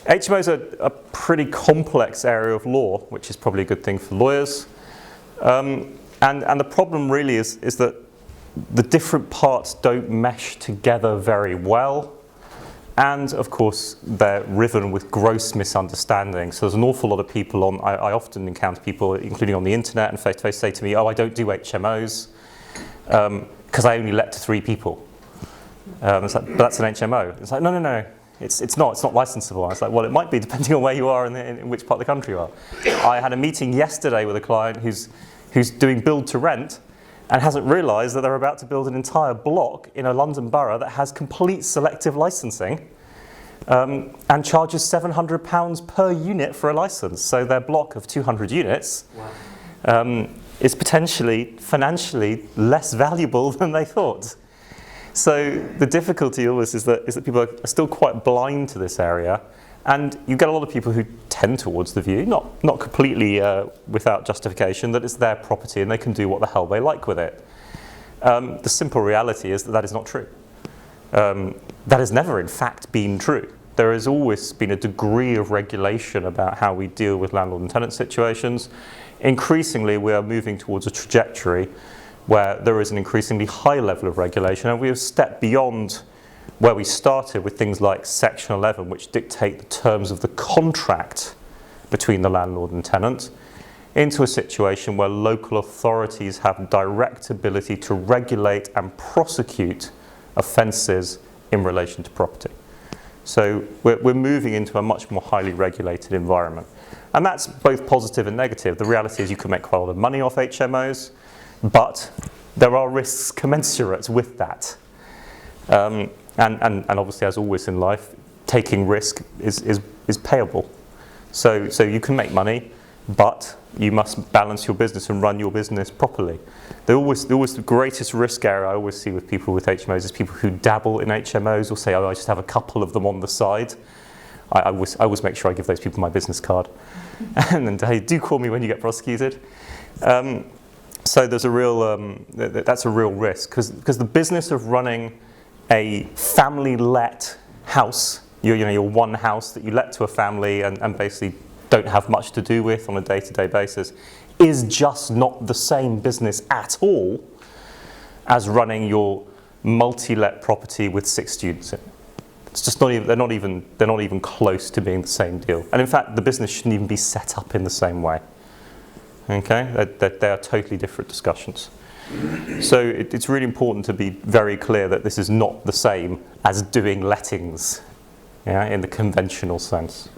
HMOs are a pretty complex area of law, which is probably a good thing for lawyers. And the problem really is that the different parts don't mesh together very well. And of course, they're riven with gross misunderstanding. So there's an awful lot of people I often encounter people, including on the internet and face-to-face, say to me, oh, I don't do HMOs because I only let to 3 people. It's like, but that's an HMO. It's like, no. It's not licensable. It's like, well, it might be depending on where you are and in which part of the country you are. I had a meeting yesterday with a client who's doing build to rent and hasn't realised that they're about to build an entire block in a London borough that has complete selective licensing and charges £700 per unit for a licence. So their block of 200 units is potentially financially less valuable than they thought. So the difficulty always is that people are still quite blind to this area, and you get a lot of people who tend towards the view, not completely without justification, that it's their property and they can do what the hell they like with it. The simple reality is that is not true. That has never in fact been true. There has always been a degree of regulation about how we deal with landlord and tenant situations. Increasingly we are moving towards a trajectory where there is an increasingly high level of regulation, and we have stepped beyond where we started with things like Section 11, which dictate the terms of the contract between the landlord and tenant, into a situation where local authorities have direct ability to regulate and prosecute offences in relation to property. So we're moving into a much more highly regulated environment. And that's both positive and negative. The reality is you can make quite a lot of money off HMOs, but there are risks commensurate with that. And obviously, as always in life, taking risk is payable. So you can make money, but you must balance your business and run your business properly. The greatest risk area I always see with people with HMOs is people who dabble in HMOs or say, oh, I just have a couple of them on the side. I always make sure I give those people my business card. And then, hey, do call me when you get prosecuted. So there's that's a real risk, because the business of running a family-let house, your one house that you let to a family and basically don't have much to do with on a day-to-day basis, is just not the same business at all as running your multi-let property with 6 students in it. It's just not even, they're not even close to being the same deal. And in fact, the business shouldn't even be set up in the same way. Okay, they are totally different discussions. So it's really important to be very clear that this is not the same as doing lettings, in the conventional sense.